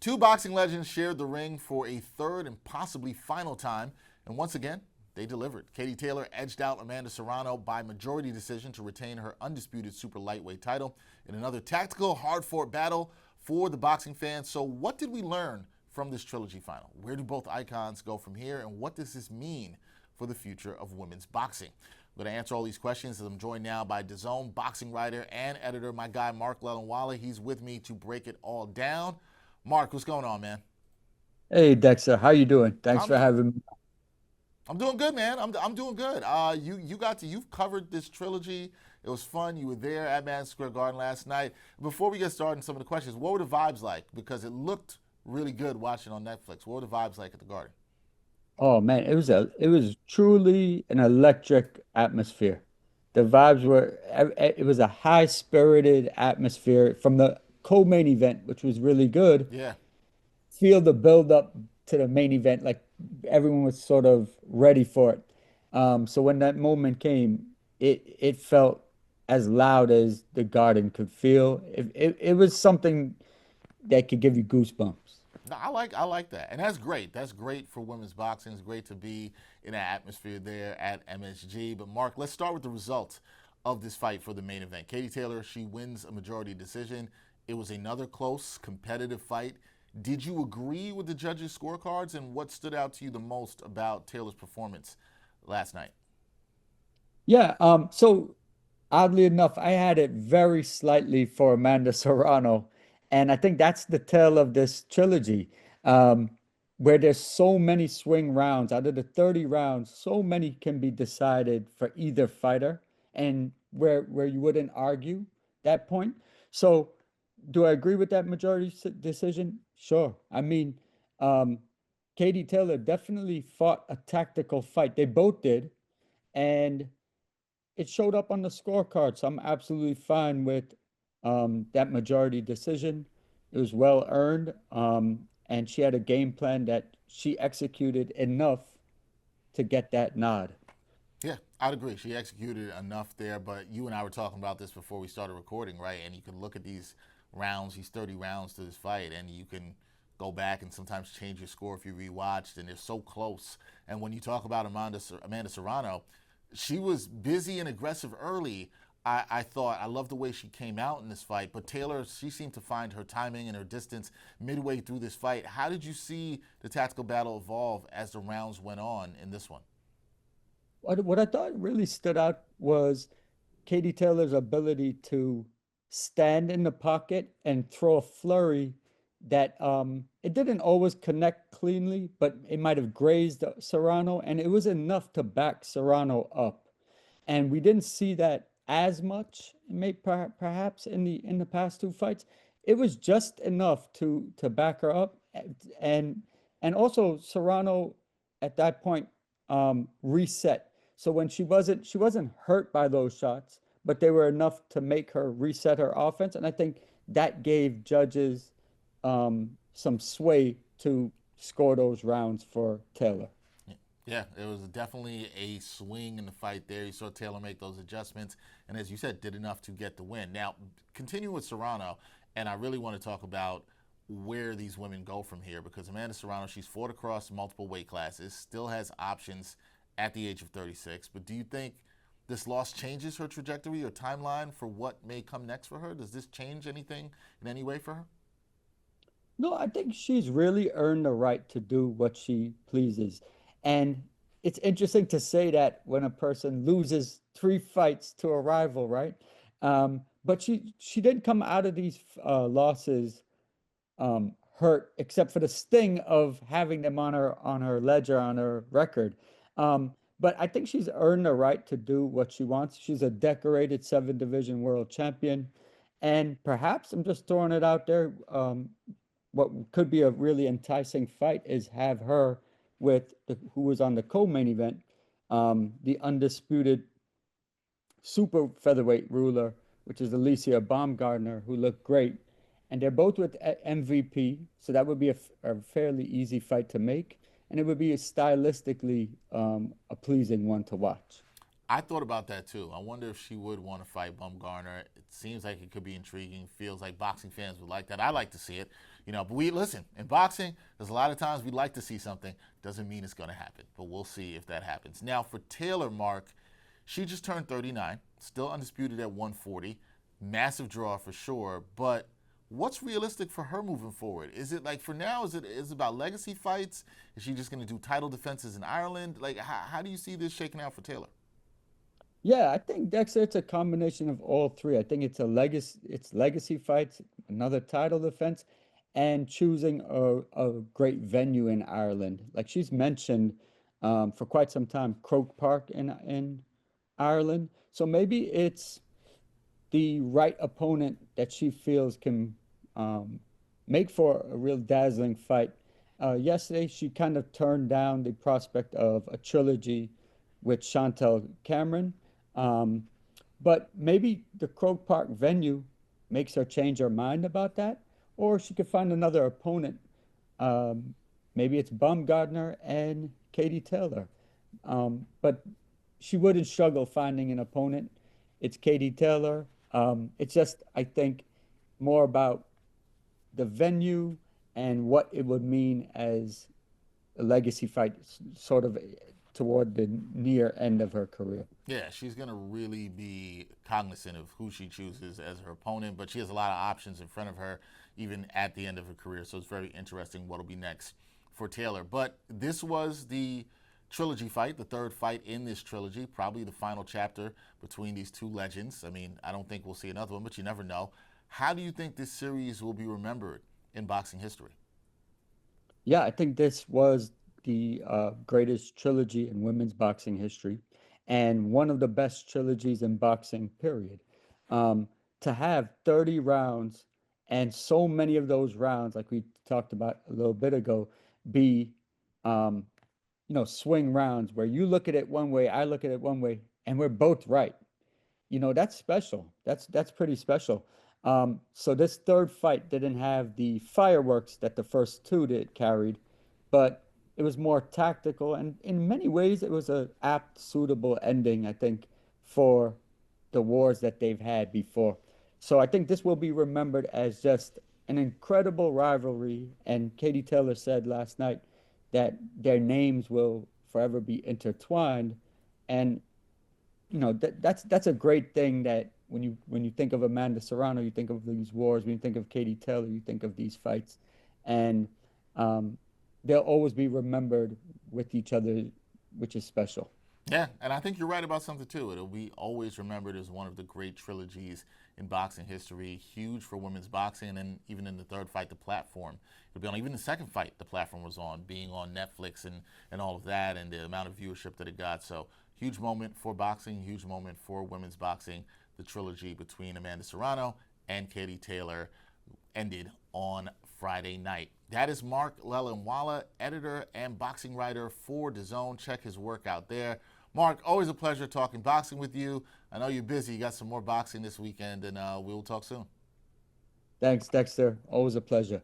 Two boxing legends shared the ring for a third and possibly final time, and once again, they delivered. Katie Taylor edged out Amanda Serrano by majority decision to retain her undisputed super lightweight title in another tactical, hard-fought battle for the boxing fans. So what did we learn from this Trilogy final? Where do both icons go from here, and what does this mean for the future of women's boxing? I'm going to answer all these questions as I'm joined now by DAZN boxing writer and editor, my guy Mark Lelinwalla. He's with me to break it all down. Mark, what's going on, man? Hey Dexter, how you doing? Thanks I'm for having me. I'm doing good, man. I'm doing good. You've covered this Trilogy. It was fun. You were there at Madison Square Garden last night. Before we get started on some of the questions, what were the vibes like? Because it looked really good watching on Netflix. What were the vibes like at the Garden? Oh man, it was truly an electric atmosphere. The vibes were it was a high-spirited atmosphere from the co-main event, which was really good. Yeah, Feel the build up to the main event, like everyone was sort of ready for it. So when that moment came, it felt as loud as the garden could feel. It was something that could give you goosebumps. no, I like that, and that's great. That's great for women's boxing. It's great to be in that atmosphere there at MSG. But Mark, let's start with the results of this fight for the main event. Katie Taylor, she wins a majority decision. It was another close, competitive fight. Did you agree with the judges' scorecards, and what stood out to you the most about Taylor's performance last night? Yeah, so oddly enough, I had it very slightly for Amanda Serrano, and I think that's the tale of this trilogy, um, where there's so many swing rounds. Out of the 30 rounds, so many can be decided for either fighter, and where you wouldn't argue that point. So, do I agree with that majority decision? Sure. I mean, um, Katie Taylor definitely fought a tactical fight. They both did, and it showed up on the scorecard. So I'm absolutely fine with that majority decision. It was well earned. And she had a game plan that she executed enough to get that nod. Yeah, I'd agree. She executed enough there, but you and I were talking about this before we started recording, right? And you can look at these rounds, these 30 rounds to this fight, and you can go back and sometimes change your score if you rewatched, and they're so close. And when you talk about Amanda Serrano, she was busy and aggressive early. I thought I loved the way she came out in this fight, but Taylor, she seemed to find her timing and her distance midway through this fight. How did you see the tactical battle evolve as the rounds went on in this one? What I thought really stood out was Katie Taylor's ability to stand in the pocket and throw a flurry that it didn't always connect cleanly, but it might have grazed Serrano, and it was enough to back Serrano up. And we didn't see that as much, perhaps in the past two fights. It was just enough to back her up, and and also Serrano at that point reset. So when she wasn't hurt by those shots, but they were enough to make her reset her offense, and I think that gave judges some sway to score those rounds for Taylor. Yeah, it was definitely a swing in the fight there. You saw Taylor make those adjustments, and as you said, did enough to get the win. Now, continue with Serrano, and I really want to talk about where these women go from here because Amanda Serrano, she's fought across multiple weight classes, still has options at the age of 36. But do you think this loss changes her trajectory or timeline for what may come next for her? Does this change anything in any way for her? No, I think she's really earned the right to do what she pleases. And it's interesting to say that when a person loses three fights to a rival, right? But she didn't come out of these losses hurt, except for the sting of having them on her ledger, on her record. But I think she's earned the right to do what she wants. She's a decorated seven division world champion. And perhaps I'm just throwing it out there. What could be a really enticing fight is have her with who was on the co-main event, the undisputed super featherweight ruler, which is Alicia Baumgardner, who looked great. And they're both with MVP, so that would be a fairly easy fight to make, and it would be a stylistically a pleasing one to watch. I thought about that too. I wonder if she would want to fight Bumgarner. It seems like it could be intriguing. Feels like boxing fans would like that. I like to see it. But we listen, in boxing, there's a lot of times we'd like to see something. Doesn't mean it's going to happen, but we'll see if that happens. Now, for Taylor, Mark, she just turned 39, still undisputed at 140. Massive draw for sure, but what's realistic for her moving forward? Is it like for now, is it about legacy fights? Is she just going to do title defenses in Ireland? Like, how do you see this shaking out for Taylor? Yeah, I think Dexter, it's a combination of all three. I think it's legacy fights, another title defense, and choosing a great venue in Ireland. Like she's mentioned for quite some time, Croke Park in Ireland. So maybe it's the right opponent that she feels can make for a real dazzling fight. Yesterday, she kind of turned down the prospect of a trilogy with Chantel Cameron. Um, but maybe the Croke Park venue makes her change her mind about that, or she could find another opponent. Um, Maybe it's Baumgartner and Katie Taylor. But she wouldn't struggle finding an opponent. It's Katie Taylor. It's just, I think, more about the venue and what it would mean as a legacy fight, sort of toward the near end of her career. Yeah, she's going to really be cognizant of who she chooses as her opponent, but she has a lot of options in front of her, even at the end of her career. So it's very interesting what will be next for Taylor. But this was the trilogy fight, the third fight in this trilogy, probably the final chapter between these two legends. I mean, I don't think we'll see another one, but you never know. How do you think this series will be remembered in boxing history? Yeah, I think this was the greatest trilogy in women's boxing history and one of the best trilogies in boxing, period. Um, to have 30 rounds and so many of those rounds, like we talked about a little bit ago, be, um, swing rounds where you look at it one way, I look at it one way, and we're both right. That's special. That's pretty special. So this third fight didn't have the fireworks that the first two did carried, but it was more tactical, and in many ways, it was a apt, suitable ending, I think, for the wars that they've had before. So I think this will be remembered as just an incredible rivalry. And Katie Taylor said last night that their names will forever be intertwined. And that's a great thing that when you think of Amanda Serrano, you think of these wars. When you think of Katie Taylor, you think of these fights, and um, they'll always be remembered with each other, which is special. Yeah, and I think you're right about something too. It'll be always remembered as one of the great trilogies in boxing history. Huge for women's boxing, and even in the third fight, the platform. It'll be on even the second fight the platform was on, being on Netflix and all of that, and the amount of viewership that it got. So huge moment for boxing, huge moment for women's boxing. The trilogy between Amanda Serrano and Katie Taylor ended on Friday night. That is Mark Lelinwalla, editor and boxing writer for DAZN. Check his work out there. Mark, always a pleasure talking boxing with you. I know you're busy. You got some more boxing this weekend, and we'll talk soon. Thanks, Dexter. Always a pleasure.